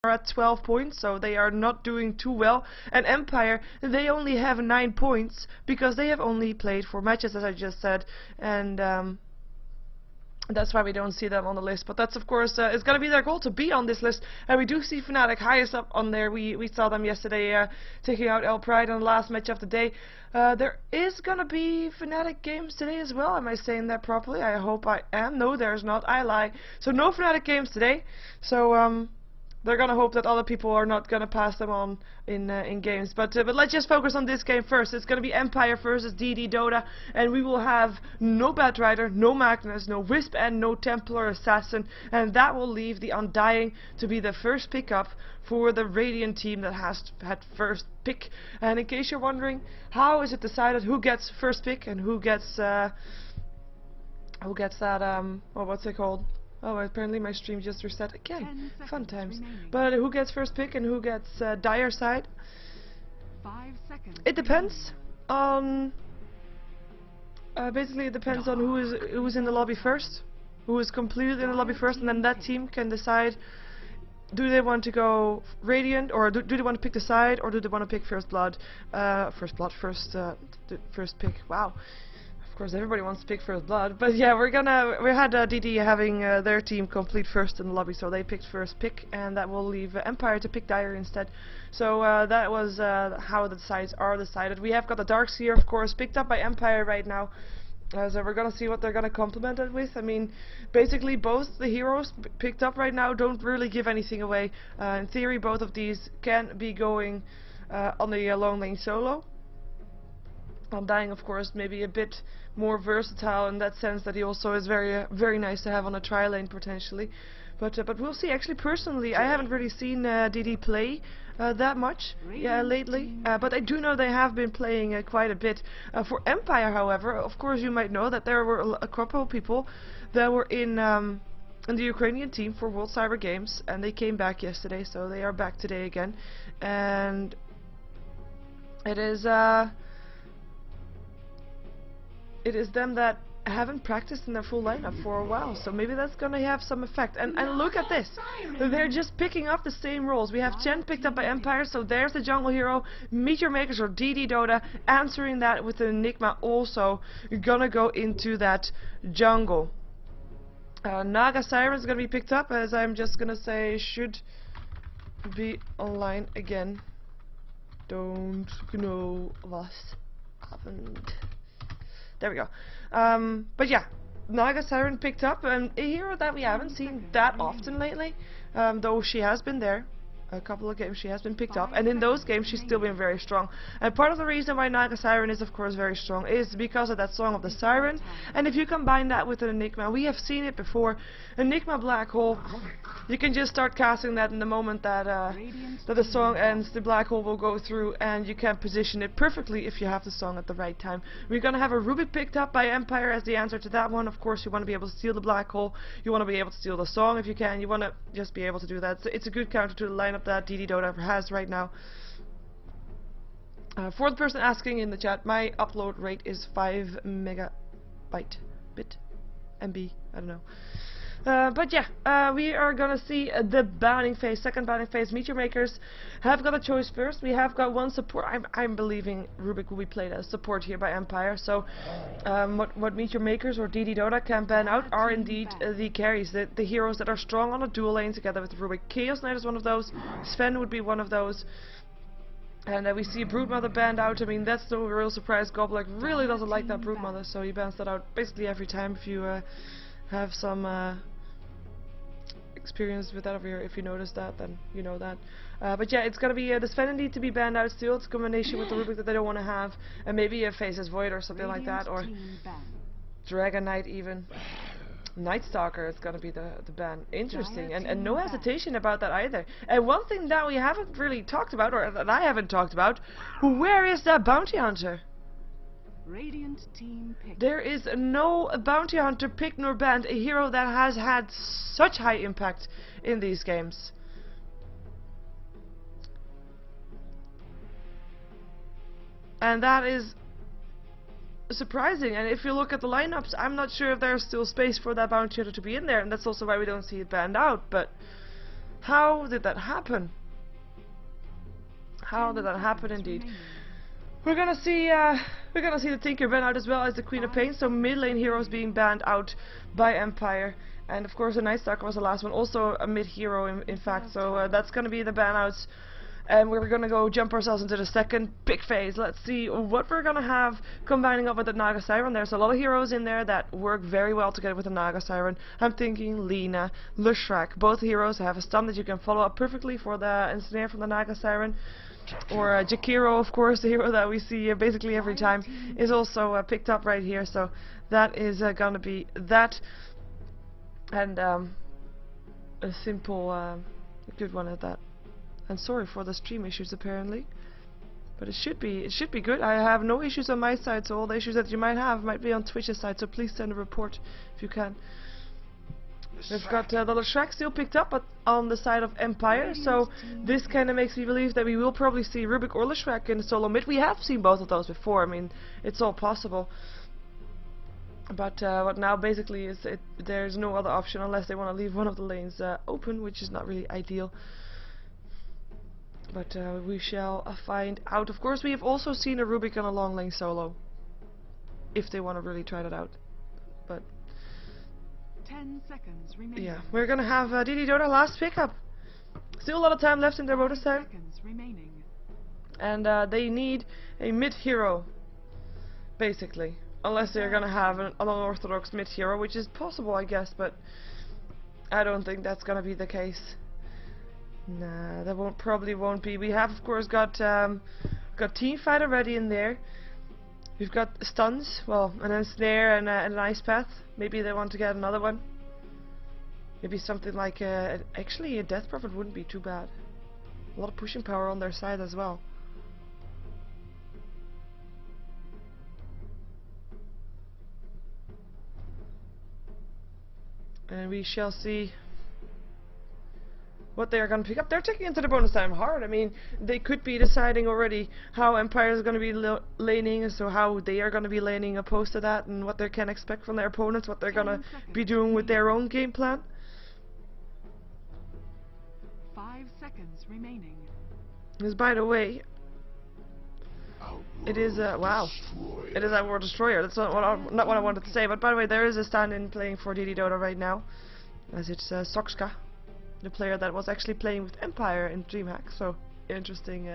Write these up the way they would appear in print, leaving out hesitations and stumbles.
are at 12 points, so they are not doing too well. And Empire, they only have 9 points because they have only played 4 matches, as I just said, and that's why we don't see them on the list. But that's, of course, it's going to be their goal to be on this list. And we do see Fnatic highest up on there. We saw them yesterday taking out El Pride on the last match of the day. There is going to be Fnatic games today as well. Am I saying that properly? I hope I am. No, there's not. I lie. So no Fnatic games today. So they're gonna hope that other people are not gonna pass them on in games. But let's just focus on this game first. It's gonna be Empire versus DD Dota, and we will have no Batrider, no Magnus, no Wisp, and no Templar Assassin, and that will leave the Undying to be the first pickup for the Radiant team that has had first pick. And in case you're wondering, how is it decided who gets first pick and who gets that oh, what's it called? Oh, apparently my stream just reset again. Fun times. Remaining. But who gets first pick and who gets dire side? 5 seconds. It depends on. Basically, it depends on who is in the lobby first, who is completed in the lobby first, and then that team can decide: do they want to go Radiant, or do they want to pick the side, or do they want to pick first blood? First pick. Wow. Of course, everybody wants to pick first blood, but yeah, we had DD having their team complete first in the lobby, so they picked first pick, and that will leave Empire to pick Dire instead. So that was how the sides are decided. We have got the Darkseer, of course, picked up by Empire right now. So we're gonna see what they're gonna complement it with. I mean, basically both the heroes picked up right now don't really give anything away. In theory, both of these can be going on the long lane solo. Undying, of course, maybe a bit more versatile in that sense that he also is very nice to have on a tri-lane potentially. But we'll see. Actually, personally, I haven't really seen DD play that much lately. But I do know they have been playing quite a bit. For Empire, however, of course, you might know that there were a couple of people that were in the Ukrainian team for World Cyber Games, and they came back yesterday, so they are back today again. And it is them that haven't practiced in their full lineup for a while, so maybe that's gonna have some effect. And look at this, they're just picking up the same roles. We have Chen picked up by Empire, so there's the jungle hero. Meteor Makers or DD Dota answering that with an Enigma, also gonna go into that jungle. Naga Siren's gonna be picked up, as I'm just gonna say should be online again. Don't know what's happened. There we go. But yeah, Naga Siren picked up, and a hero that we haven't seen that often lately, though she has been there. A couple of games she has been picked up, and in those games she's still been very strong. And part of the reason why Naga Siren is of course very strong is because of that Song of the Siren. And if you combine that with an Enigma, we have seen it before, Enigma Black Hole, you can just start casting that in the moment that the song ends. The black hole will go through, and you can position it perfectly if you have the song at the right time. We're gonna have a Rubik picked up by Empire as the answer to that one. Of course, you want to be able to steal the black hole, you want to be able to steal the song if you can, you want to just be able to do that. So it's a good counter to the lineup that DD Dota has right now. For the person asking in the chat, my upload rate is 5 megabyte bit MB, I don't know. But yeah, we are gonna see the bounding phase, second bounding phase. Meteor Makers have got a choice first. We have got one support. I'm believing Rubik will be played as support here by Empire. So what Meteor Makers or DD Dota can ban out are indeed the carries, the heroes that are strong on a dual lane together with Rubik. Chaos Knight is one of those. Sven would be one of those. And we see Broodmother banned out. I mean, that's no real surprise. Goblik really doesn't like that Broodmother, so he bans that out basically every time if you have some experience with that over here. If you notice that, then you know that. But yeah, it's gonna be the Sven need to be banned out still. It's a combination with the Rubik that they don't want to have, and maybe a Faces Void or something like that, or Dragon Knight even. Night Stalker is gonna be the ban. Interesting, and no hesitation about that either. And one thing that we haven't really talked about, or that I haven't talked about, where is that bounty hunter? Radiant team pick. There is no bounty hunter picked nor banned, a hero that has had such high impact in these games. And that is surprising. And if you look at the lineups, I'm not sure if there's still space for that bounty hunter to be in there, and that's also why we don't see it banned out. But How did that happen? How 10 did that happen seconds indeed? remaining. We're gonna see the Tinker ban out as well as the Queen of Pain, so mid lane heroes being banned out by Empire. And of course the Night Stalker was the last one, also a mid hero in fact, so that's gonna be the ban outs. And we're gonna go jump ourselves into the second big phase. Let's see what we're gonna have combining up with the Naga Siren. There's a lot of heroes in there that work very well together with the Naga Siren. I'm thinking Lina, Leshrac. Both heroes have a stun that you can follow up perfectly for the ensnare from the Naga Siren. Or Jakiro, of course, the hero that we see basically every time, is also picked up right here. So that is gonna be that. And a simple, good one at that. And sorry for the stream issues apparently, but it should be good. I have no issues on my side, so all the issues that you might have might be on Twitch's side. So please send a report if you can. We've got the Leshrac still picked up, but on the side of Empire. So this kind of makes me believe that we will probably see Rubik or Leshrac in solo mid. We have seen both of those before. I mean, it's all possible. But what now basically is there's no other option unless they want to leave one of the lanes open, which is not really ideal. But we shall find out. Of course, we have also seen a Rubik on a long lane solo, if they want to really try that out. But 10 seconds remaining. yeah, we're gonna have DD Dota last pickup. Still a lot of time left in their bonus time, Seconds remaining. and they need a mid hero, basically, unless they're gonna have an unorthodox mid hero, which is possible, I guess, but I don't think that's gonna be the case. Nah, that probably won't be. We have, of course, got Teamfight already in there. We've got stuns, well, and then snare and an ice path. Maybe they want to get another one. Maybe something like actually a Death Prophet wouldn't be too bad. A lot of pushing power on their side as well. And we shall see what they are going to pick up. They're taking into the bonus time hard. I mean, they could be deciding already how Empire is going to be laning, so how they are going to be laning opposed to that, and what they can expect from their opponents, what they're going to be doing with their own game plan. 5 seconds remaining. Because, by the way, it is wow, it is Outworld Destroyer. That's not what I wanted to say. But by the way, there is a stand-in playing for DD Dota right now, as it's Soxka, the player that was actually playing with Empire in DreamHack. So interesting.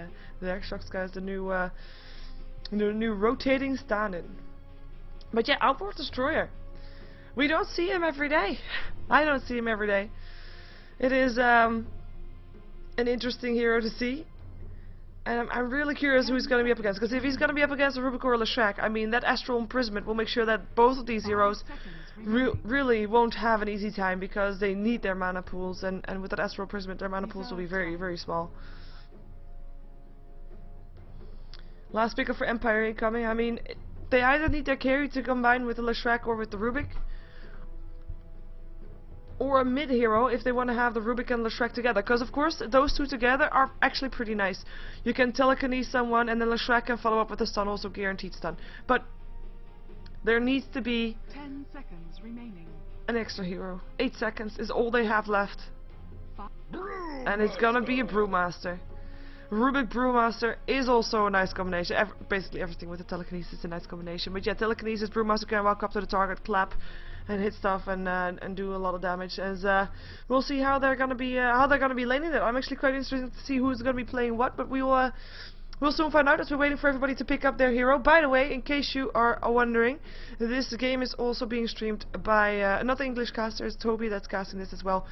There, Soxka is the new rotating stand-in. But yeah, Outworld Destroyer. We don't see him every day. I don't see him every day. It is an interesting hero to see. And I'm really curious who he's going to be up against, because if he's going to be up against a Rubik or a Leshrac, I mean, that Astral Imprisonment will make sure that both of these heroes really won't have an easy time, because they need their mana pools, and with that Astral Imprisonment their mana pools will be very, very small. Last pickup for Empire incoming. I mean, they either need their carry to combine with the Leshrac or with the Rubik, or a mid hero if they want to have the Rubik and Leshrac together, because of course those two together are actually pretty nice. You can telekinesis someone and then Leshrac can follow up with a stun, also guaranteed stun. But there needs to be 10 seconds remaining. an extra hero. 8 seconds is all they have left. And it's gonna be a Brewmaster. Rubik Brewmaster is also a nice combination. Basically everything with the telekinesis is a nice combination. But yeah, telekinesis, Brewmaster can walk up to the target, clap, and hit stuff and do a lot of damage. As we'll see how they're gonna be laning it. I'm actually quite interested to see who's gonna be playing what, but we'll soon find out as we're waiting for everybody to pick up their hero. By the way, in case you are wondering, this game is also being streamed by another English caster. It's Toby that's casting this as well.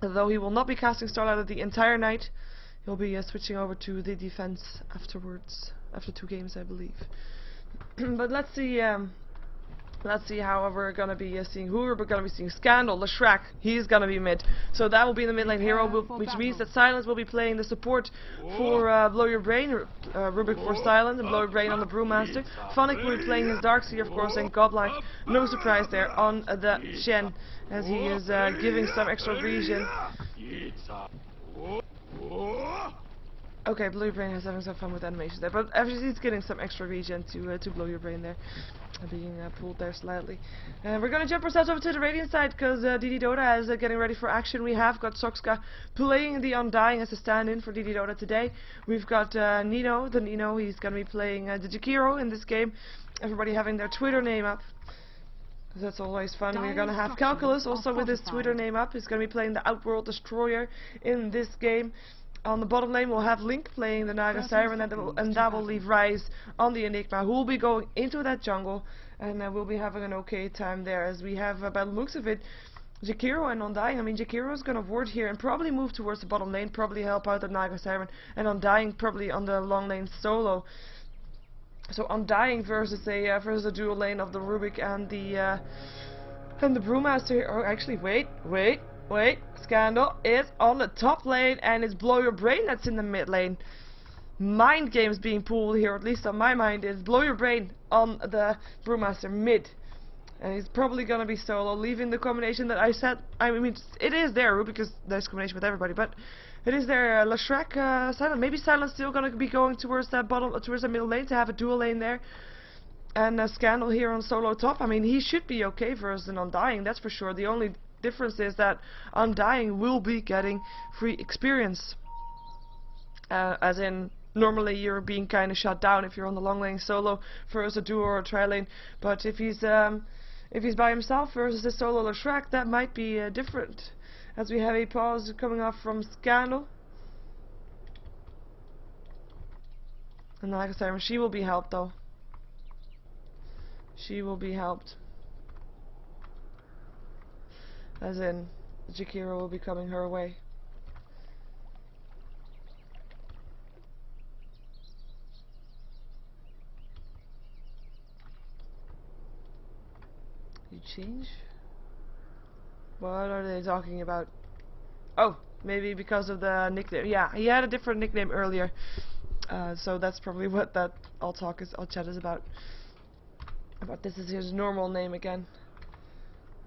Though he will not be casting StarLadder the entire night. He'll be switching over to the defense afterwards, after 2 games, I believe. But let's see how we're gonna be seeing who we're gonna be seeing. Scandal, Leshrac, he's gonna be mid. So that will be the mid lane hero, which means that Silence will be playing the support for Blow Your Brain, Rubik for Silence, and Blow Your Brain on the Brewmaster. Phonic will be playing his Darkseer, of course, and Godlike, no surprise there, on the Shen, as he is giving some extra regen. Okay, Blow Your Brain is having some fun with animations there, but he's getting some extra regen to Blow Your Brain there. being pulled there slightly. We're gonna jump ourselves over to the Radiant side because DD Dota is getting ready for action. We have got Soxka playing the Undying as a stand-in for DD Dota today. We've got Nino, he's gonna be playing the Jakiro in this game. Everybody having their Twitter name up. That's always fun. We're gonna have Calculus also with his Twitter name up. He's gonna be playing the Outworld Destroyer in this game. On the bottom lane we'll have Link playing the Naga Siren, and that will leave Rise on the Enigma, who will be going into that jungle, and we'll be having an okay time there, as we have, by the looks of it, Jakiro and Undying. I mean, Jakiro is gonna ward here and probably move towards the bottom lane, probably help out the Naga Siren, and Undying probably on the long lane solo. So Undying versus a dual lane of the Rubik and the Brewmaster here. Oh, actually, wait. Scandal is on the top lane, and it's Blow Your Brain that's in the mid lane. Mind games being pulled here, at least on my mind, is Blow Your Brain on the Brewmaster mid. And he's probably gonna be solo, leaving the combination that I said. I mean, it is there, because there's combination with everybody, but it is there. Lashrak, Silent. Maybe Silent's still gonna be going towards that towards the middle lane to have a dual lane there. And Scandal here on solo top. I mean, he should be okay versus an Undying, that's for sure. The only difference is that Undying will be getting free experience. As in, normally you're being kind of shut down if you're on the long lane solo versus a duo or a tri lane. But if he's by himself versus a solo Lashrak, that might be different. As we have a pause coming off from Scandal. And like I said, she will be helped though. She will be helped. As in, Jakiro will be coming her way. You change? What are they talking about? Oh, maybe because of the nickname. Yeah, he had a different nickname earlier. So that's probably what that all chat is about. But this is his normal name again.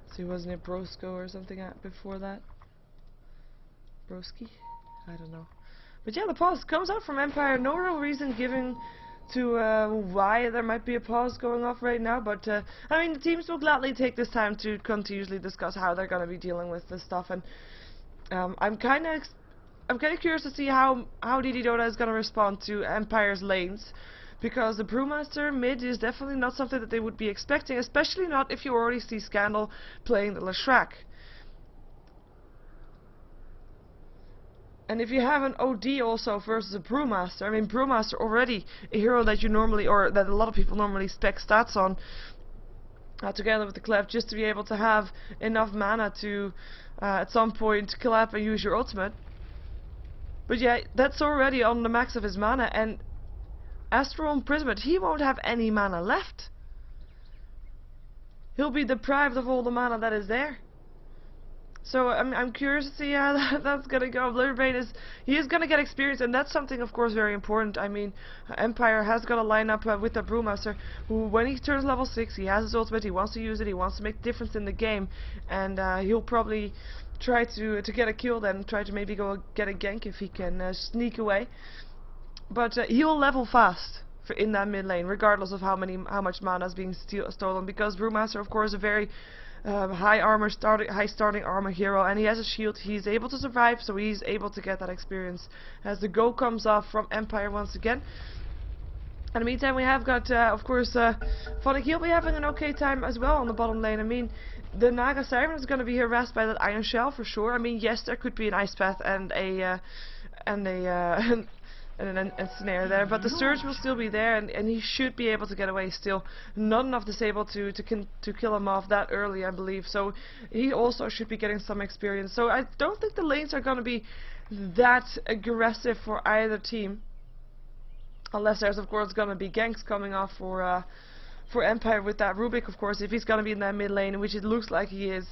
So he wasn't it Brosco or something before that? Broski? I don't know. But yeah, the pause comes out from Empire. No real reason given to why there might be a pause going off right now. But I mean, the teams will gladly take this time to continuously discuss how they're going to be dealing with this stuff. And I'm kind of curious to see how DD Dota is going to respond to Empire's lanes. Because the Brewmaster mid is definitely not something that they would be expecting, especially not if you already see Scandal playing the Lashrak. And if you have an OD also versus a Brewmaster, I mean, Brewmaster already a hero that you normally, or that a lot of people normally spec stats on, together with the Clef, just to be able to have enough mana to at some point clap and use your ultimate. But yeah, that's already on the max of his mana, and Astral Imprisonment, he won't have any mana left. He'll be deprived of all the mana that is there. So I'm curious to see how that's gonna go. Blurbrain he is gonna get experience, and that's something of course very important. I mean, Empire has got a lineup with the Brewmaster, who when he turns level 6, he has his ultimate, he wants to use it, he wants to make a difference in the game, and he'll probably try to get a kill, then try to maybe go get a gank if he can sneak away. But he'll level fast in that mid lane, regardless of how much mana is being stolen, because Brewmaster, of course, is a very high starting armor hero, and he has a shield. He's able to survive, so he's able to get that experience. As the go comes off from Empire once again. In the meantime, we have got, of course, Phonic. He'll be having an okay time as well on the bottom lane. I mean, the Naga Siren is going to be harassed by that Iron Shell for sure. I mean, yes, there could be an Ice Path and a snare there, but the Surge will still be there, and he should be able to get away still. Not enough disabled to kill him off that early, I believe, so he also should be getting some experience. So I don't think the lanes are going to be that aggressive for either team, unless there's of course going to be ganks coming off for Empire with that Rubik, of course. If he's going to be in that mid lane, which it looks like he is,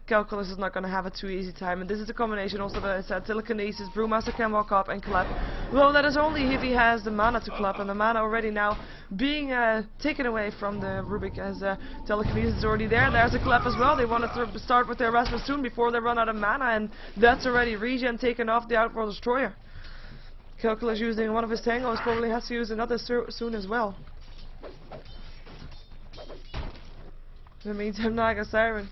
Calculus is not going to have a too easy time. And this is a combination also that I said, Telekinesis, Brewmaster can walk up and clap. Well, that is only if he has the mana to clap, and the mana already now being taken away from the Rubik, as Telekinesis is already there. There's a clap as well. They want to start with their Rasmus soon before they run out of mana, and that's already regen taken off the Outworld Destroyer. Calculus using one of his tangos, probably has to use another soon as well. In the meantime, Naga Siren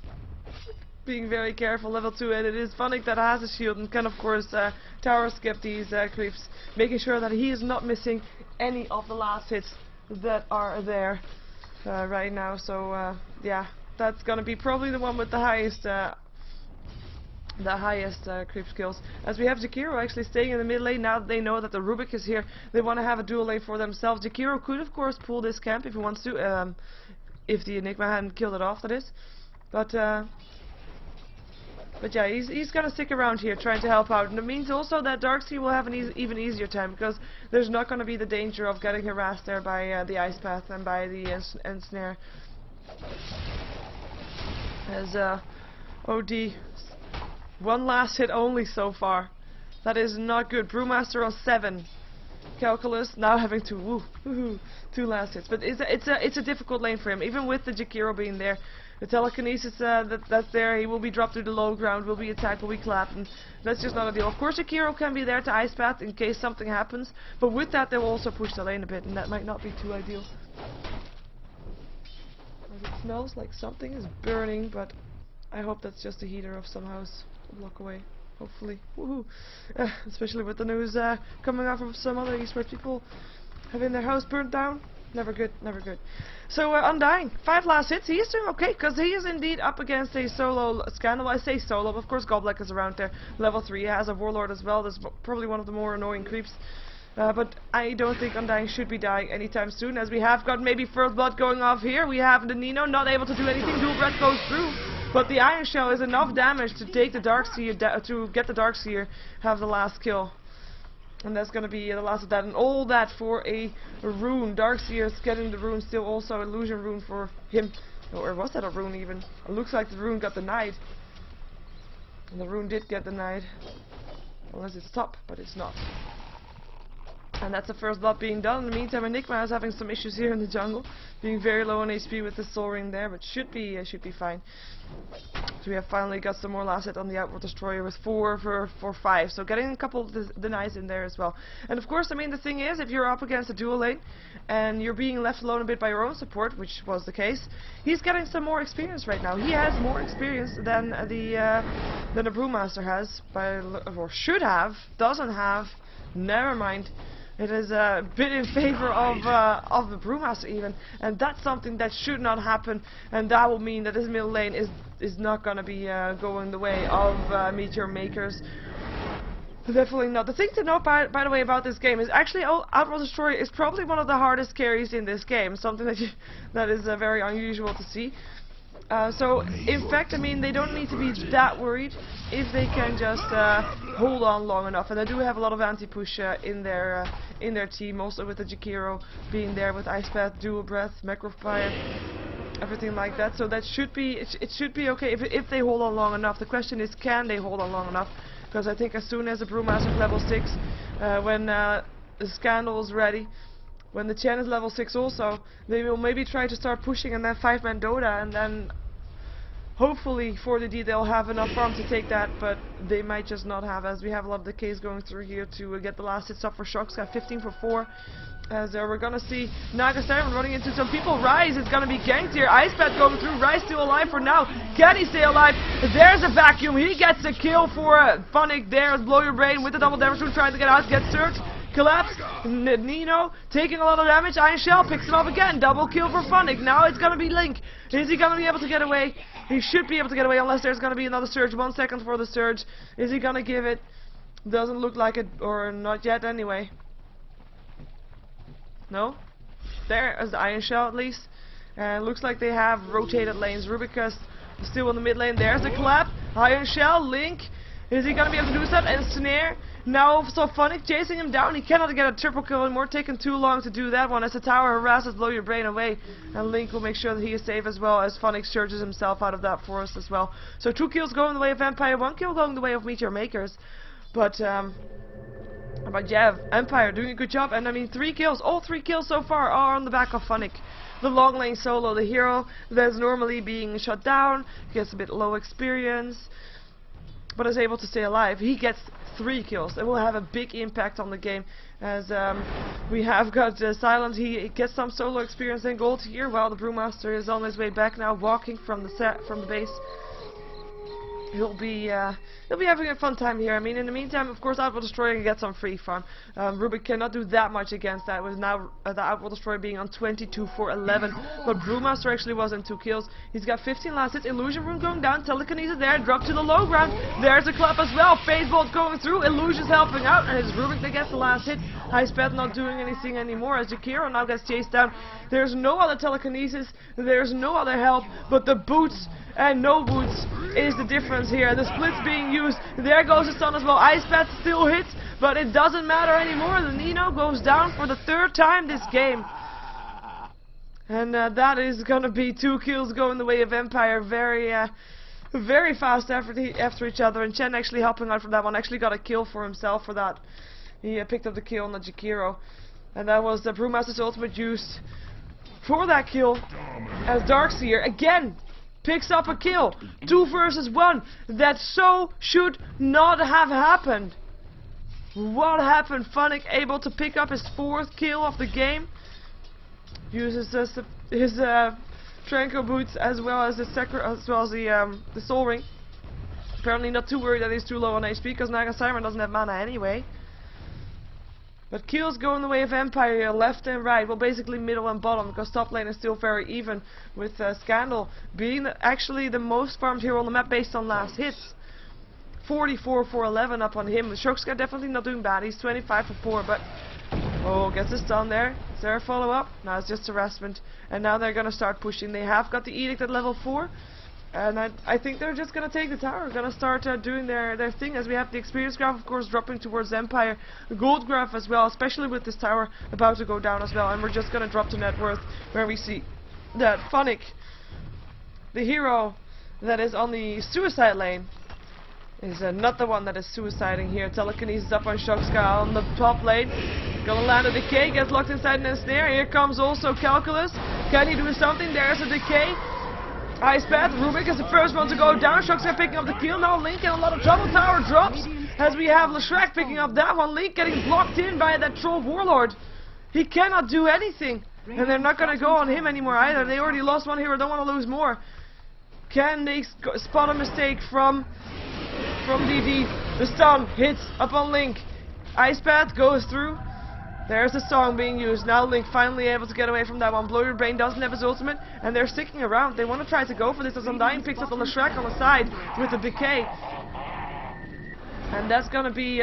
being very careful, level 2, and it is Funnick that has a shield and can of course tower skip these creeps, making sure that he is not missing any of the last hits that are there right now. So yeah, that's gonna be probably the one with the highest creep skills. As we have Jakiro actually staying in the mid lane now that they know that the Rubik is here. They want to have a dual lane for themselves. Jakiro could of course pull this camp if he wants to, if the Enigma hadn't killed it off, that is. But yeah, he's gonna stick around here trying to help out. And it means also that Darkseer will have an even easier time, because there's not gonna be the danger of getting harassed there by the Ice Path and by the Ensnare. As OD, one last hit only so far. That is not good. Brewmaster on 7. Calculus now having to two last hits, but it's a difficult lane for him, even with the Jakiro being there. The telekinesis that's there, he will be dropped to the low ground, will be attacked, will be clapped, and that's just not ideal. Of course, Jakiro can be there to Ice Path in case something happens, but with that they will also push the lane a bit, and that might not be too ideal. As it smells like something is burning, but I hope that's just a heater of some house a block away. Hopefully. Woohoo! Especially with the news coming out from some other esports people having their house burnt down. Never good, never good. So Undying, 5 last hits. He is doing okay, because he is indeed up against a solo Scandal. I say solo, but of course Goblek is around there. Level 3, he has a Warlord as well. That's probably one of the more annoying creeps. But I don't think Undying should be dying anytime soon, as we have got maybe First Blood going off here. We have the Nino not able to do anything. Dual Breath goes through. But the Iron Shell is enough damage to take the Darkseer, to get the Darkseer, have the last kill. And that's gonna be the last of that, and all that for a rune. Darkseer is getting the rune, still also illusion rune for him. Or was that a rune even? It looks like the rune got denied. And the rune did get denied. Unless it's top, but it's not. And that's the first blood being done. In the meantime, Enigma is having some issues here in the jungle, being very low on HP with the soul ring there, but should be fine. So we have finally got some more last hit on the Outward Destroyer with 4 for 5. So getting a couple of denies in there as well. And of course, I mean, the thing is, if you're up against a dual lane and you're being left alone a bit by your own support, which was the case, he's getting some more experience right now. He has more experience than the Brewmaster has, or should have, doesn't have. Never mind. It is a bit in favor of the Brewmaster even, and that's something that should not happen, and that will mean that this middle lane is not gonna be going the way of Meteor Makers. Definitely not. The thing to note, by the way, about this game is actually Outworld Destroyer is probably one of the hardest carries in this game, something that is very unusual to see. So, in fact, I mean, they don't need to be that worried if they can just hold on long enough. And they do have a lot of anti-push in their team, also with the Jakiro being there with Ice Path, Dual Breath, Macrofire, everything like that. So that should be, it should be okay if they hold on long enough. The question is, can they hold on long enough? Because I think as soon as the Brewmaster is level 6, when the Scandal is ready, when the Chen is level 6 also, they will maybe try to start pushing and then 5-man Dota, and then hopefully for the D they'll have enough farm to take that, but they might just not have, as we have a lot of decays going through here to get the last hit stop for Shocks. Got 15 for 4. As we're gonna see Naga Siren running into some people. Rise is gonna be ganked here. Ice Path going through. Rise still alive for now. Can he stay alive? There's a vacuum. He gets a kill for Funnick there as Blow Your Brain with the double damage rune trying to get out. Gets searched. Collapse. Nino taking a lot of damage. Iron Shell picks it up again. Double kill for Funnick. Now it's gonna be Link. Is he gonna be able to get away? He should be able to get away unless there's gonna be another surge. 1 second for the surge. Is he gonna give it? Doesn't look like it, or not yet anyway. No? There is the Iron Shell at least. Looks like they have rotated lanes. Rubicus still in the mid lane. There's the clap. Iron Shell. Link. Is he gonna be able to do that? And Snare. Now, so Funnick chasing him down. He cannot get a triple kill anymore. Taking too long to do that one. As the tower harasses, Blow Your Brain away. And Link will make sure that he is safe as well, as Funnick surges himself out of that forest as well. So 2 kills going the way of Empire. 1 kill going the way of Meteor Makers. But yeah, Empire doing a good job. And I mean, 3 kills. All 3 kills so far are on the back of Funnick. The long lane solo, the hero that's normally being shut down, gets a bit low experience. but is able to stay alive. He gets 3 kills. It will have a big impact on the game, as we have got Silent. He gets some solo experience and gold here, while the Brewmaster is on his way back now, walking from the base. He'll be having a fun time here. I mean, in the meantime, of course, Outworld Destroyer can get some free farm. Rubik cannot do that much against that, with now the Outworld Destroyer being on 22 for 11. But Brewmaster actually was in 2 kills. He's got 15 last hits. Illusion Room going down. Telekinesis there. Drop to the low ground. There's a club as well. Phase Bolt going through. Illusion's helping out. And it's Rubik that gets the last hit. Icepad not doing anything anymore, as Jakiro now gets chased down. There's no other telekinesis. There's no other help. But the boots and no boots is the difference here. The split's being used. There goes the stun as well. Icepad still hits, but it doesn't matter anymore. The Nino goes down for the 3rd time this game. And that is gonna be 2 kills going the way of Empire. Very fast after each other. And Chen actually helping out from that one. Actually got a kill for himself for that. He picked up the kill on the Jakiro. And that was the Brewmaster's ultimate used for that kill. As Darkseer again picks up a kill. 2 versus 1. That so should not have happened. What happened? Funnick able to pick up his 4th kill of the game. Uses his Tranco boots as well as the Soul Ring. Apparently not too worried that he's too low on HP, because Nagasaimer doesn't have mana anyway. But kills go in the way of Empire here, left and right, well basically middle and bottom, because top lane is still very even, with Scandal being actually the most farmed hero on the map based on last hits. 44 for 11 up on him. Shokska definitely not doing bad, he's 25 for 4, but oh, gets a stun there. Is there a follow-up? No, it's just harassment. And now they're gonna start pushing. They have got the Edict at level 4. And I think they're just going to take the tower, going to start doing their thing, as we have the experience graph, of course, dropping towards Empire. The gold graph as well, especially with this tower about to go down as well. And we're just going to drop to net worth, where we see that Funnick, the hero that is on the suicide lane, is not the one that is suiciding here. Telekinesis up on Shokska on the top lane. Gonna land a decay, gets locked inside an snare. Here comes also Calculus. Can he do something? There's a decay. Icepad, Rubik is the first one to go down. Shokska picking up the kill. Now Link in a lot of trouble. Tower drops as we have Leshrac picking up that one. Link getting blocked in by that troll warlord. He cannot do anything. And they're not going to go on him anymore either. They already lost one hero, don't want to lose more. Can they spot a mistake from DD? The stun hits up on Link. Icepad goes through. There's the song being used. Now Link finally able to get away from that one. Blow Your Brain doesn't have his ultimate, and they're sticking around. They want to try to go for this as Undying picks up the Leshrac on the side with the decay. And that's gonna be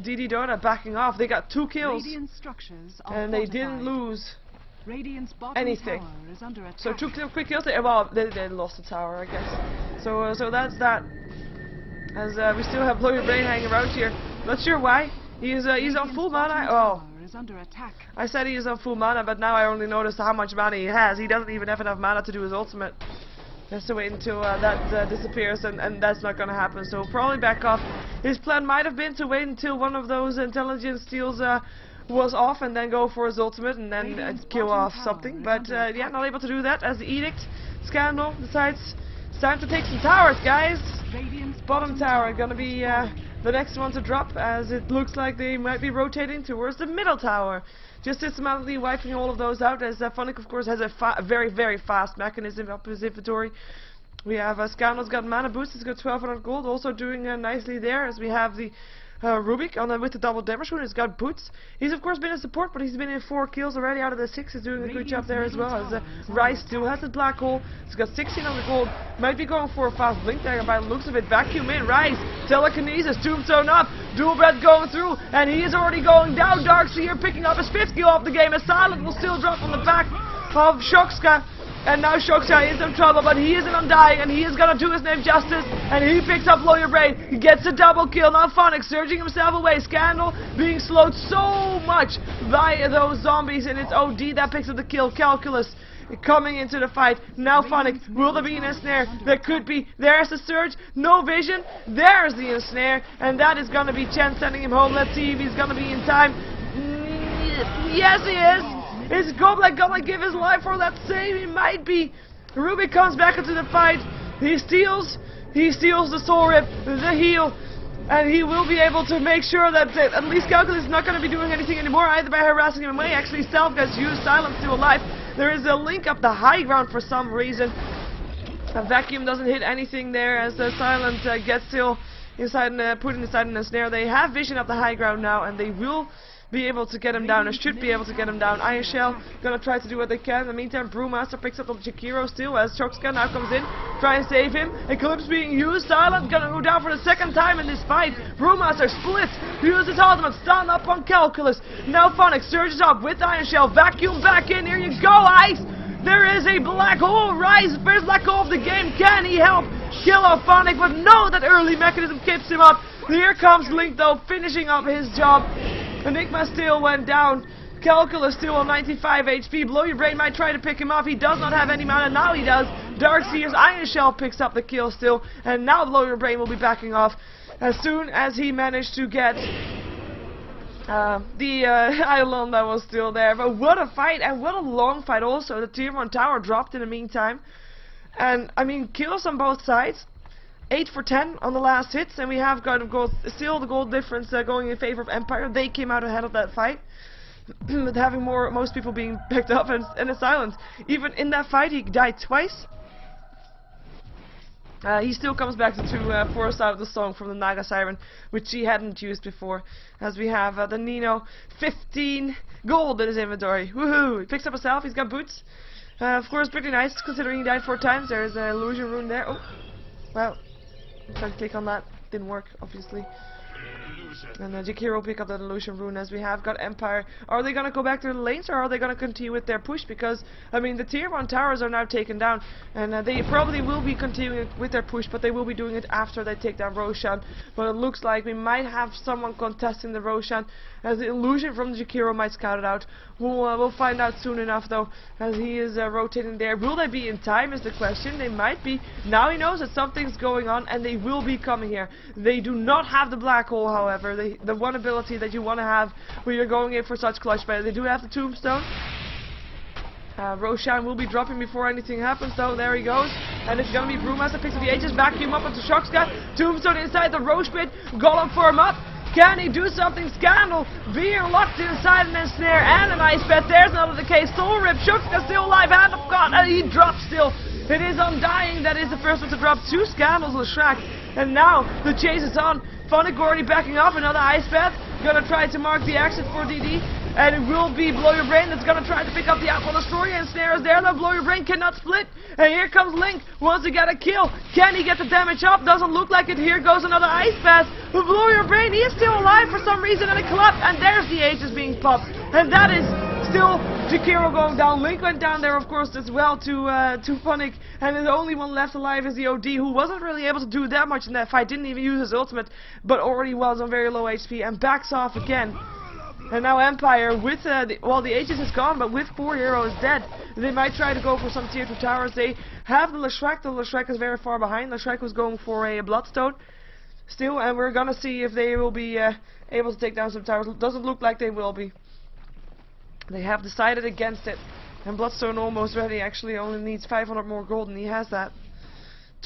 DD Dota backing off. They got 2 kills, and they didn't lose anything. So 2 quick kills. They lost the tower, I guess. So that's that. As we still have Blow Your Brain hanging around here. Not sure why. He's on full mana. Oh, I said he is on full mana, but now I only noticed how much mana he has. He doesn't even have enough mana to do his ultimate. He has to wait until that disappears, and that's not going to happen. So probably back off. His plan might have been to wait until one of those intelligence steals was off, and then go for his ultimate, and then kill off something. But yeah, not able to do that, as the Edict Scandal decides it's time to take some towers, guys. Bottom tower gonna be the next one to drop, as it looks like they might be rotating towards the middle tower. Just systematically wiping all of those out, as Funnick of course has a very fast mechanism up his inventory. We have Scandal's got mana boost, he's got 1200 gold, also doing nicely there, as we have the Rubik on with the double damage rune. He's got boots. He's of course been a support, but he's been in 4 kills already out of the 6. He's doing a good job there as well. As Rice still has his black hole. He's got 1600 gold. Might be going for a fast blink there by the looks of it. Vacuum in. Rice. Telekinesis. Tombstone up. Dual breath going through, and he is already going down. Darkseer picking up his 5th kill off the game. A Silent will still drop on the back of Shokska. And now Shokska is in trouble, but he isn't Undying, and he is gonna do his name justice, and he picks up Blow Your Brain. He gets a double kill. Now Funnick surging himself away. Scandal being slowed so much by those zombies, and it's OD that picks up the kill. Calculus coming into the fight. Now Funnick, will there be an ensnare? There could be. There's the surge. No vision. There's the ensnare, and that is gonna be Chen sending him home. Let's see if he's gonna be in time. Yes, he is. Is Goblet gonna give his life for that save? He might be. Ruby comes back into the fight. He steals He steals the soul rip, the heal, and he will be able to make sure that at least Calculus is not going to be doing anything anymore either by harassing him away. Actually, Self gets used, Silence still alive. There is a link up the high ground for some reason. A vacuum doesn't hit anything there as the Silent gets still inside and put inside in a snare. They have vision up the high ground now, and they will be able to get him down, or should be able to get him down. Iron Shell gonna try to do what they can. In the meantime, Brewmaster picks up on Jakiro still as Chokska now comes in, try and save him. Eclipse being used. Silent gonna go down for the second time in this fight. Brewmaster splits, uses ultimate, stun up on Calculus. Now Phonic surges up with Iron Shell. Vacuum back in. Here you go, Ice. There is a black hole. Rise, first black hole of the game. Can he help kill off Phonic? But no, that early mechanism keeps him up. Here comes Link though, finishing up his job. Enigma still went down. Calculus still on 95 HP. Blow Your Brain might try to pick him off. He does not have any mana. Now he does. Darkseer's Iron Shell picks up the kill still. And now Blow Your Brain will be backing off as soon as he managed to get the island that was still there. But what a fight, and what a long fight also. The tier 1 tower dropped in the meantime. And, I mean, kills on both sides. 8 for 10 on the last hits, and we have got still the gold difference going in favor of Empire. They came out ahead of that fight, with having most people being picked up and a Silence. Even in that fight, he died twice. He still comes back to force out the song from the Naga Siren, which he hadn't used before. As we have the Nino, 15 gold in his inventory. Woohoo! He picks up himself. He's got boots. Of course, pretty nice considering he died 4 times. There's an illusion rune there. Oh, well. Tried to click on that, didn't work, obviously. And Jakiro will pick up that illusion rune as we have got Empire. Are they gonna go back to the lanes, or are they gonna continue with their push? Because, I mean, the tier 1 towers are now taken down, and they probably will be continuing with their push, but they will be doing it after they take down Roshan. But it looks like we might have someone contesting the Roshan, as the illusion from Jakiro might scout it out. We'll find out soon enough, though, as he is rotating there. Will they be in time is the question. They might be. Now he knows that something's going on, and they will be coming here. They do not have the black hole, however. The one ability that you want to have when you're going in for such clutch play. They do have the tombstone. Roshan will be dropping before anything happens, though. There he goes. And it's gonna be Brewmaster picks up the Aegis, vacuum up onto Shockska. Tombstone inside the Roche pit. Golem for him up. Can he do something? Scandal being locked inside and then snare and an ice pet. There's another decay. Soul rip. Shockska still alive. Hand of God. And he drops still. It is Undying that is the first one to drop. 2 scandals with Shrek. And now the chase is on. Phonic already backing off. Another ice path. Gonna try to mark the exit for DD. And it will be Blow Your Brain that's gonna try to pick up the Aqua Destroyer, and Snare is there. Now Blow Your Brain cannot split. And here comes Link. Wants to get a kill. Can he get the damage up? Doesn't look like it. Here goes another ice pass. But Blow Your Brain, he is still alive for some reason, and a collapse. And there's the Aegis being popped. And that is still Jakiro going down. Link went down there, of course, as well to Phonic. And the only one left alive is the OD, who wasn't really able to do that much in that fight. Didn't even use his ultimate, but already was on very low HP and backs off again. And now Empire with the Aegis is gone, but with 4 heroes dead, they might try to go for some tier 2 towers. They have the Leshrac. The Leshrac is very far behind. Leshrac was going for a Bloodstone still, and we're gonna see if they will be able to take down some towers. Doesn't look like they will be. They have decided against it, and Bloodstone almost ready. Actually, only needs 500 more gold, and he has that.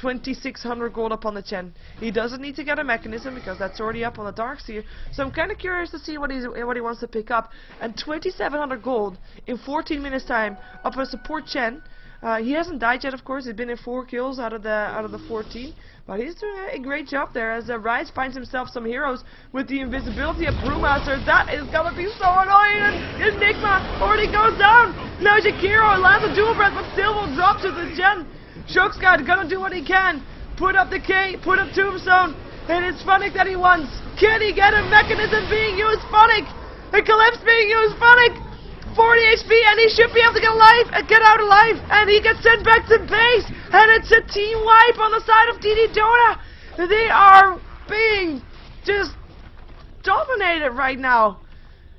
2600 gold up on the Chen. He doesn't need to get a mechanism because that's already up on the Darkseer. So I'm kind of curious to see what he wants to pick up. And 2700 gold in 14 minutes time up on a support Chen. He hasn't died yet, of course. He's been in 4 kills out of the 14, but he's doing a great job there. As Rise finds himself some heroes with the invisibility of Brewmaster. That is gonna be so annoying. And Enigma already goes down. Now Jakiro lands a dual breath, but still will drop to the Chen. Shockska gonna do what he can. Put up the K, put up Tombstone, and it's Phonic that he wants. Can he get a mechanism being used? Phonic! Eclipse being used, Phonic! 40 HP, and he should be able to get out alive, and he gets sent back to base, and it's a team wipe on the side of DD Dota. They are being just dominated right now.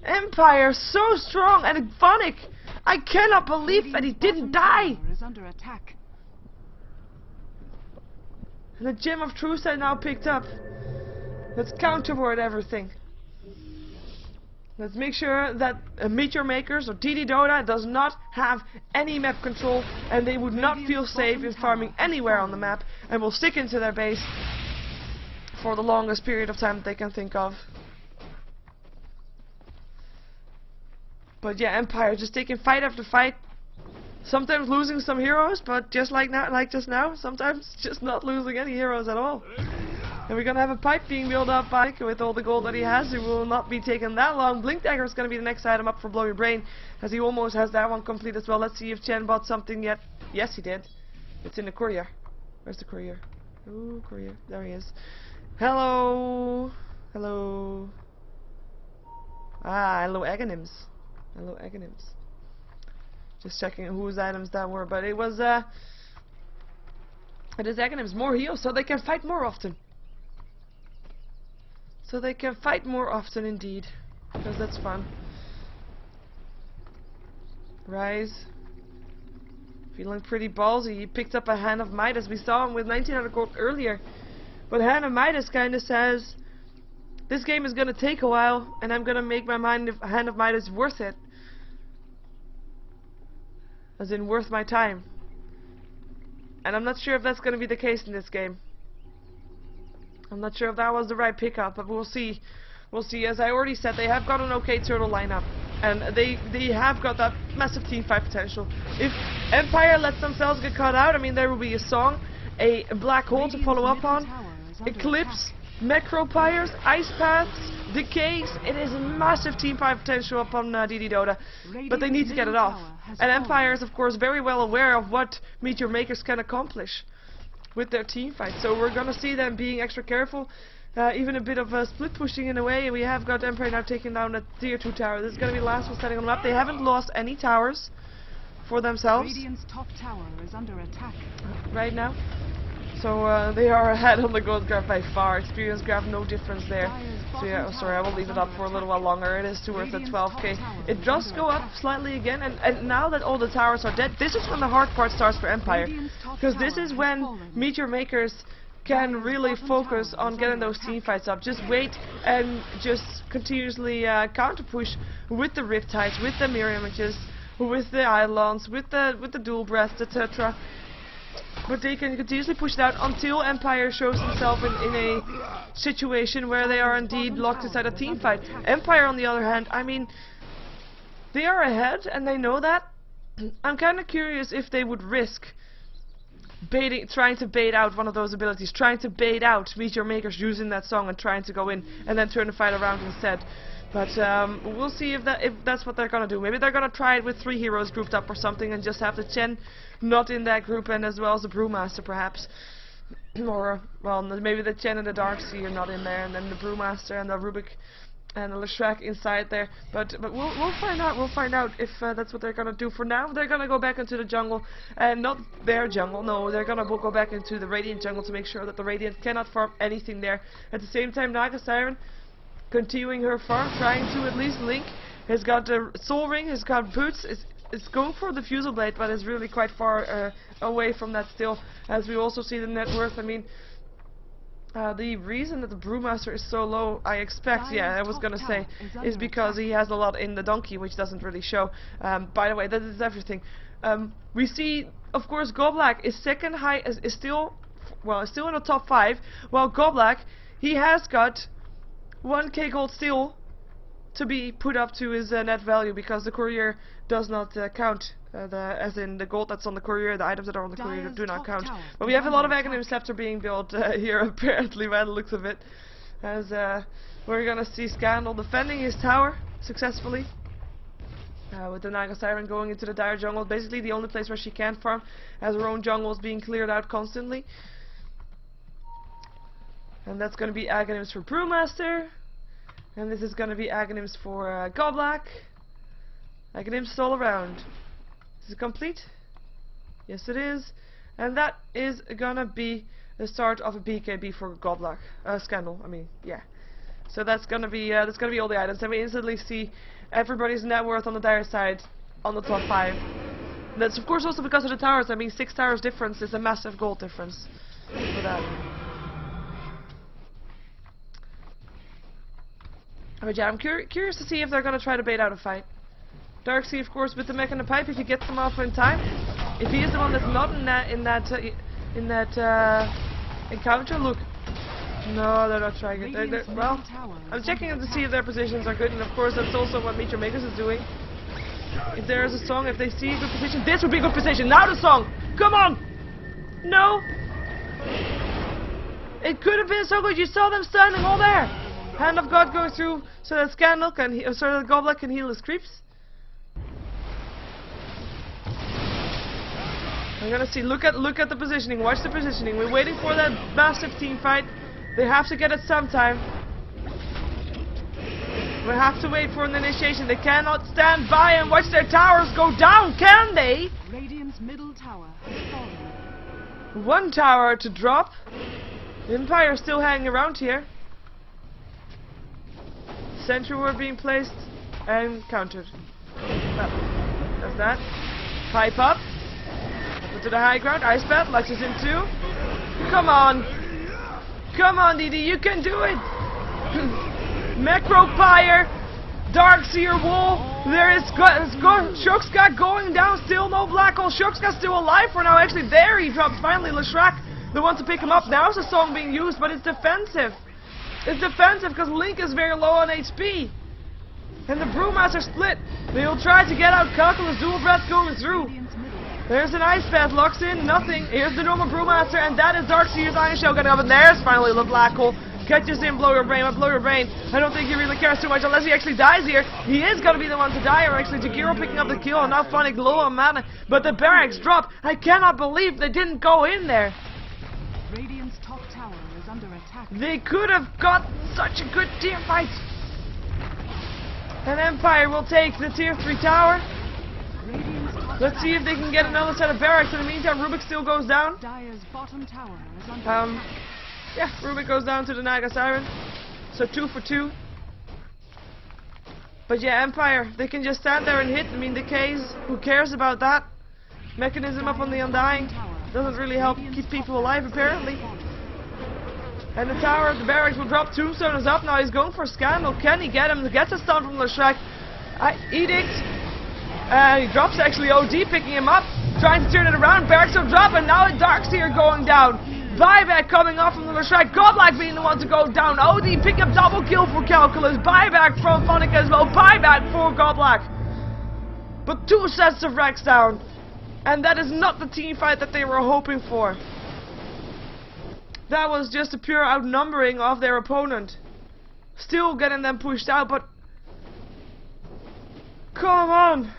Empire so strong, and Phonic, I cannot believe that he didn't die. Is under attack. And the Gem of Truth I now picked up. Let's counterword everything. Let's make sure that Meteor Makers or DD Dota does not have any map control, and they would not feel safe in farming anywhere on the map, and will stick into their base for the longest period of time that they can think of. But yeah, Empire just taking fight after fight. Sometimes losing some heroes, but just like just now, sometimes just not losing any heroes at all. And we're gonna have a pipe being built up by with all the gold that he has. It will not be taking that long. Blink Dagger is gonna be the next item up for Blow Your Brain, as he almost has that one complete as well. Let's see if Chen bought something yet. Yes, he did. It's in the courier. Where's the courier? Ooh, courier. There he is. Hello. Hello. Ah, hello Agonyms. Hello Agonyms. Just checking whose items that were, but it was it is Agonyms. More heals, so they can fight more often. So they can fight more often indeed, because that's fun. Rise. Feeling pretty ballsy. He picked up a Hand of Midas. We saw him with 1900 gold earlier. But Hand of Midas kind of says, this game is going to take a while, and I'm going to make my mind if Hand of Midas worth it. As in worth my time. And I'm not sure if that's going to be the case in this game. I'm not sure if that was the right pickup, but we'll see. We'll see. As I already said, they have got an okay turtle lineup, and they have got that massive team fight potential. If Empire lets themselves get caught out, I mean, there will be a song, a black hole to follow up on, Eclipse, Necropyres, Ice Paths, Decays. It is a massive team fight potential up on DD Dota, but they need to get it off. And Empire is, of course, very well aware of what Meteor Makers can accomplish with their team fight, so we're gonna see them being extra careful, even a bit of split pushing in a way. We have got Empire now taking down that tier 2 tower. This is gonna be the last one standing on the map. They haven't lost any towers for themselves Radiant's top tower is under attack right now, so they are ahead on the gold graph by far. Experience graph, no difference there. So yeah, oh, sorry, I will leave it up for a little while longer. It is towards the 12k. It does go up slightly again, and now that all the towers are dead, this is when the hard part starts for Empire. Because this is when Meteor Makers can really focus on getting those team fights up. Just wait and just continuously counter push with the Riptides, with the Mirror Images, with the Eidolons, with the Dual Breasts, etc. But they can continuously push it out until Empire shows himself in a situation where they are indeed locked inside a team fight. Empire, on the other hand, I mean, they are ahead and they know that. I'm kind of curious if they would risk trying to bait out one of those abilities, trying to bait out Meteor Makers using that song and trying to go in and then turn the fight around instead. But we'll see if that's what they're gonna do. Maybe they're gonna try it with 3 heroes grouped up or something, and just have the Chen not in that group, and as well as the Brewmaster perhaps. Or, well, maybe the Chen and the Darkseer are not in there, and then the Brewmaster and the Rubik and the Leshrac inside there. But we'll find out. We'll find out if that's what they're gonna do. For now, they're gonna go back into the jungle, and not their jungle. No, they're gonna go back into the Radiant jungle to make sure that the Radiant cannot farm anything there. At the same time, Naga Siren continuing her farm, trying to at least link. Has got the Soul Ring, has got Boots, is going for the Fusel Blade, but is really quite far away from that still. As we also see the net worth, I mean, the reason that the Brewmaster is so low, I expect, yeah, I was gonna say, is because he has a lot in the donkey, which doesn't really show. By the way, that is everything. We see, of course, Goblak is second high, is still in the top 5, while Goblak, he has got 1k gold still to be put up to his net value, because the courier does not count, as in the gold that's on the courier, the items that are on the courier do not count. But we have a lot of Aghanim Scepter being built here, apparently, by the looks of it. As we're gonna see Scandal defending his tower successfully, with the Naga Siren going into the Dire jungle, basically the only place where she can farm, as her own jungle is being cleared out constantly. And that's going to be Aghanims for Brewmaster. And this is going to be Aghanims for Goblak. Aghanims all around. Is it complete? Yes, it is. And that is going to be the start of a BKB for Goblak. Scandal, I mean, yeah. So that's going to be all the items. And we instantly see everybody's net worth on the Dire side on the top 5. And that's of course also because of the towers. I mean, 6 towers difference is a massive gold difference for that. But yeah, I'm curious to see if they're gonna try to bait out a fight. Darkseid, of course, with the mech and the pipe. If he gets them off in time, if he is the one that's not in that encounter, look. No, they're not trying it. Well, I'm checking to see if their positions are good, and of course that's also what Meteor Makers is doing. If there is a song, if they see a good position, this would be a good position. Now the song! Come on! No! It could have been so good. You saw them standing all there. Hand of God going through so that Scandal can, so that Goblet can heal his creeps. I'm gonna see. Look at the positioning. Watch the positioning. We're waiting for that massive team fight. They have to get it sometime. We have to wait for an initiation. They cannot stand by and watch their towers go down, can they? Radiant's middle tower has fallen. One tower to drop. The Empire still hanging around here. Sentry ward being placed and countered. Well, that's that. Pipe up. Up into the high ground. Ice Bat. Latches in two. Come on. Come on, DD. You can do it. Necropire. Darkseer wall. There is Shoxka going down. Still no black hole. Shoxka still alive for now. Actually, there he drops finally. Leshrac, the one to pick him up. Now is the song being used, but it's defensive. It's defensive because Link is very low on HP. And the Brewmaster split. They'll try to get out Calculus. Dual Breath going through. There's an Ice Bath. Locks in. Nothing. Here's the normal Brewmaster. And that is Darkseer's Iron Shell getting up. And there's finally the black hole. Catches in. Blow your brain. Blow your brain. I don't think he really cares too much unless he actually dies here. He is going to be the one to die. Or actually Jakiro picking up the kill. And now Phonic low on mana. But the barracks drop. I cannot believe they didn't go in there. Radiant's top tower is under attack. They could have got such a good team fight. And Empire will take the tier 3 tower. Let's see if they can get another set of barracks. In the meantime, Rubik still goes down. Dire's bottom tower is under attack. Yeah, Rubik goes down to the Naga Siren. So 2 for 2. But yeah, Empire, they can just stand there and hit. I mean, decays, who cares about that? Mechanism up on the Undying doesn't really help keep people alive, apparently. And the tower, the barracks will drop. Tombstone is up now. He's going for Scandal. Can he get him? He gets a stun from Leshrac. Edict. He drops actually OD, picking him up. Trying to turn it around. Barracks will drop, and now Darkseer going down. Buyback coming off from the Leshrac. Godlike being the one to go down. OD pick up double kill for Calculus. Buyback from Phonic as well. Buyback for Godlike. But 2 sets of racks down. And that is not the team fight that they were hoping for. That was just a pure outnumbering of their opponent. Still getting them pushed out, but come on.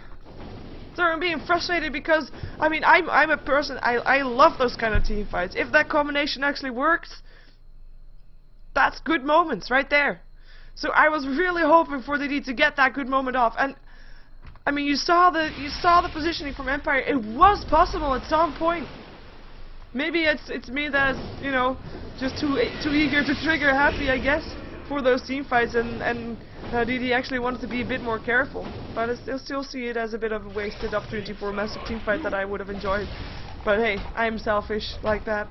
They're being frustrated because, I mean, I'm a person, I love those kind of team fights. If that combination actually works, that's good moments right there. So I was really hoping for the DD to get that good moment off. And I mean, you saw the positioning from Empire. It was possible at some point. Maybe it's me that's, you know, just too eager to trigger happy, I guess, for those team fights, and DD actually wanted to be a bit more careful. But I still see it as a bit of a wasted opportunity for a massive team fight that I would have enjoyed. But hey, I'm selfish like that,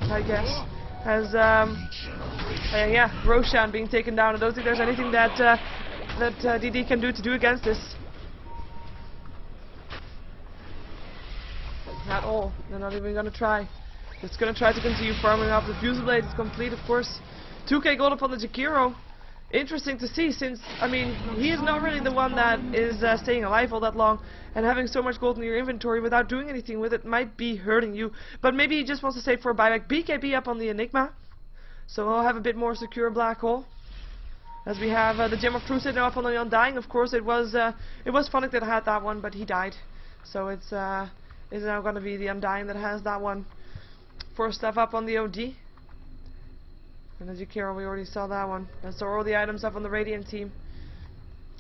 I guess. As yeah, Roshan being taken down. I don't think there's anything that DD can do against this. At all. They're not even gonna try. Just gonna try to continue farming up. The Fusel Blade is complete, of course. 2k gold upon the Jakiro. Interesting to see, since, I mean, he is not really the one that is staying alive all that long, and having so much gold in your inventory without doing anything with it might be hurting you. But maybe he just wants to save for a buyback. BKB up on the Enigma, so we'll have a bit more secure black hole. As we have the Gem of Truth sitting up on the Undying. Of course, it was Phonic that had that one, but he died. So it's now going to be the Undying that has that one. 4 stuff up on the OD. And the Jakiro, we already saw that one. And so all the items up on the Radiant team.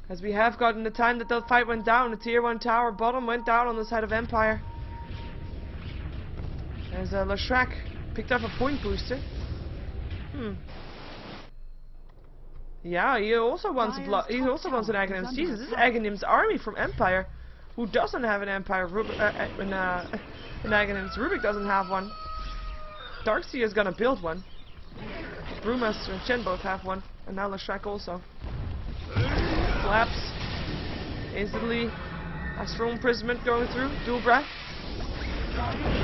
As we have gotten the time that the fight went down, the tier 1 tower bottom went down on the side of Empire. As Leshrac picked up a point booster. Yeah, he also wants he also wants an Aghanim's. Jesus, this is Aghanim's army from Empire. Who doesn't have an Empire? An Aghanim's. Rubik doesn't have one. Darkseer is gonna build one. Brewmaster and Chen both have one, and now Leshrac also. Flaps. Instantly. Astral Imprisonment going through. Dual breath.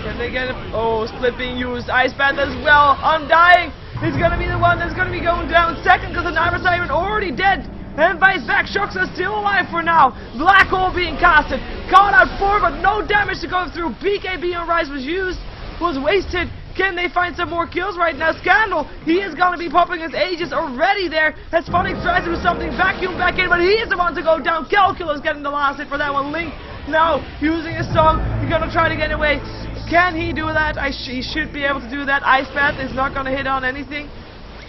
Can they get it? Oh, split being used. Ice Bath as well. Undying. He's gonna be the one that's gonna be going down second because the Naira Siren already dead. And Vice back. Shocks are still alive for now. Black Hole being casted. Caught out 4, but no damage to go through. BKB on Rise was used. Was wasted. Can they find some more kills right now? Scandal. He is gonna be popping his Aegis already there. As Phonic tries to do something. Vacuum back in, but he is the one to go down. Calculus getting the last hit for that one. Link now using his song. He's gonna try to get away. Can he do that? He should be able to do that. Ice Bath is not gonna hit on anything.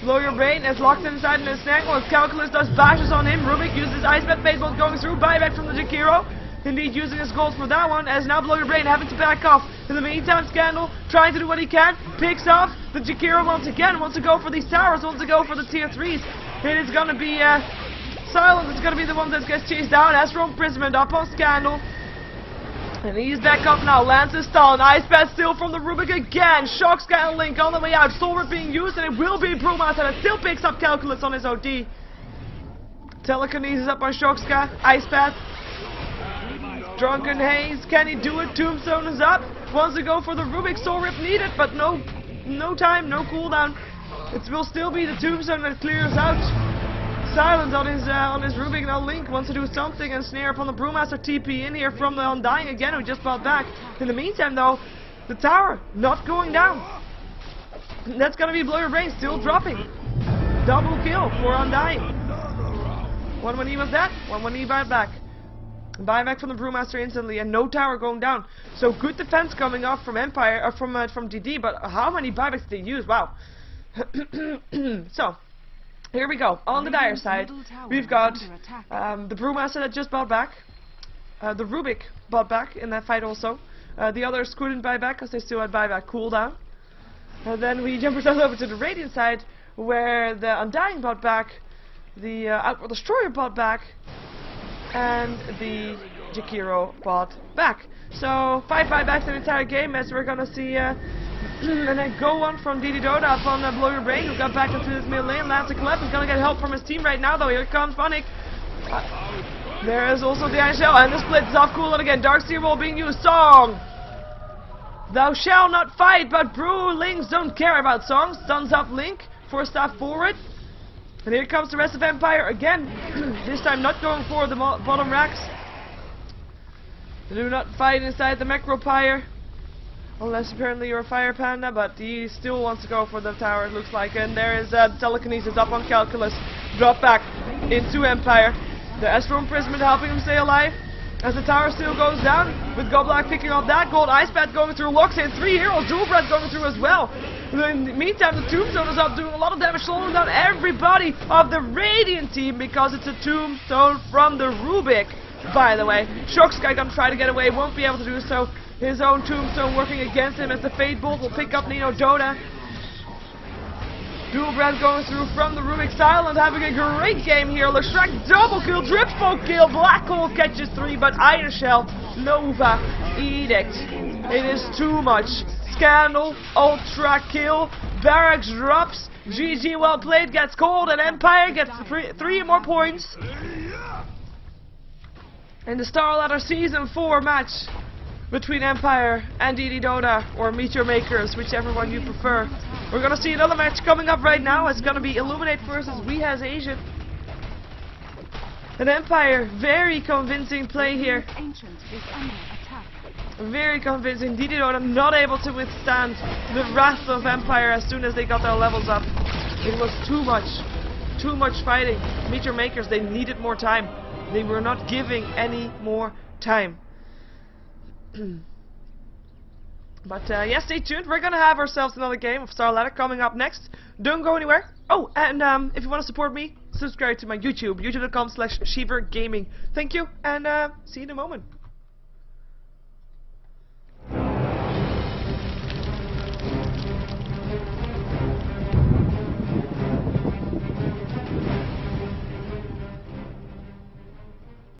Blow Your Brain is locked inside in his snag. Well, Calculus does bashes on him. Rubik uses Ice Bath. Baseball going through. Buyback from the Jakiro. Indeed using his gold for that one. As now Blow Your Brain having to back off. In the meantime, Scandal trying to do what he can. Picks off. The Jakiro once again wants to go for these towers. Wants to go for the tier 3s. It is gonna be Silence. It's gonna be the one that gets chased down. Astral Imprisonment up on Scandal. And he's back up now. Lance is stalled. Ice Bath still from the Rubik again. Shock Sky and Link on the way out. Soul Rip being used, and it will be Brewmaster that still picks up Calculus on his OD. Telekinesis up on Shock Sky. Ice Bath. Drunken Haze. Can he do it? Tombstone is up. Wants to go for the Rubik. Soul Rip needed, but no time, no cooldown. It will still be the Tombstone that clears out. Silence on his Rubik. Now Link wants to do something and snare upon the Brewmaster. TP in here from the Undying again, who just bought back. In the meantime though, the tower not going down. That's gonna be Blow Your Brain still dropping. Double kill for Undying. One when he was dead, one when he bought back. Buyback from the Brewmaster instantly, and no tower going down. So good defense coming off from Empire, or from DD, but how many buybacks did they use? Wow. So. Here we go. On the dire side, we've got the Brewmaster that just bought back. The Rubik bought back in that fight also. The others couldn't buy back because they still had buyback cooldown. And then we jump ourselves over to the Radiant side, where the Undying bought back, the Outworld Destroyer bought back, and the Jakiro bought back. So 5 buybacks in the entire game, as we're gonna see. And then go on from DD Dota up on Blow Your Brain, who got back into this mid lane. Lance Clef is gonna get help from his team right now though. Here comes Phonic. There is also the Iron Shell, and the split is off cooldown again. Darkseer Roll being used. Song! Thou shalt not fight, but Brewlings don't care about songs. Stuns up Link for a staff forward. And here comes the rest of Empire again. This time not going for the bottom racks. They do not fight inside the Macropire. Unless apparently you're a Fire Panda, but he still wants to go for the tower, it looks like. And there is Telekinesis up on Calculus. Drop back into Empire. The Astral Imprisonment helping him stay alive. As the tower still goes down, with Goblak picking up that gold. Ice Bath going through, locks in 3 heroes. Dual Breath going through as well. In the meantime, the Tombstone is up doing a lot of damage, slowing down everybody of the Radiant team because it's a Tombstone from the Rubik. By the way, Shock Sky gonna try to get away, won't be able to do so. His own Tombstone working against him as the Fate Bolt will pick up Nino Dota. Dual Breath going through from the Rubik. Silent having a great game here. Leshrac double kill, triple kill. Black Hole catches 3, but Iron Shell, Nova, Edict. It is too much. Scandal, Ultra kill. Barracks drops. GG well played gets cold, and Empire gets 3 more points. In the StarLadder Season 4 match between Empire and DD Dota, or Meteor Makers, whichever one you prefer. We're gonna see another match coming up right now. It's gonna be Illuminate versus We Has Asian. An Empire, very convincing play here. Very convincing. DD Dota not able to withstand the wrath of Empire as soon as they got their levels up. It was too much fighting. Meteor Makers, they needed more time. They were not giving any more time. But yeah, stay tuned. We're gonna have ourselves another game of StarLadder coming up next. Don't go anywhere. Oh, and if you want to support me, subscribe to my YouTube, youtube.com/SheeverGaming. Thank you, and see you in a moment.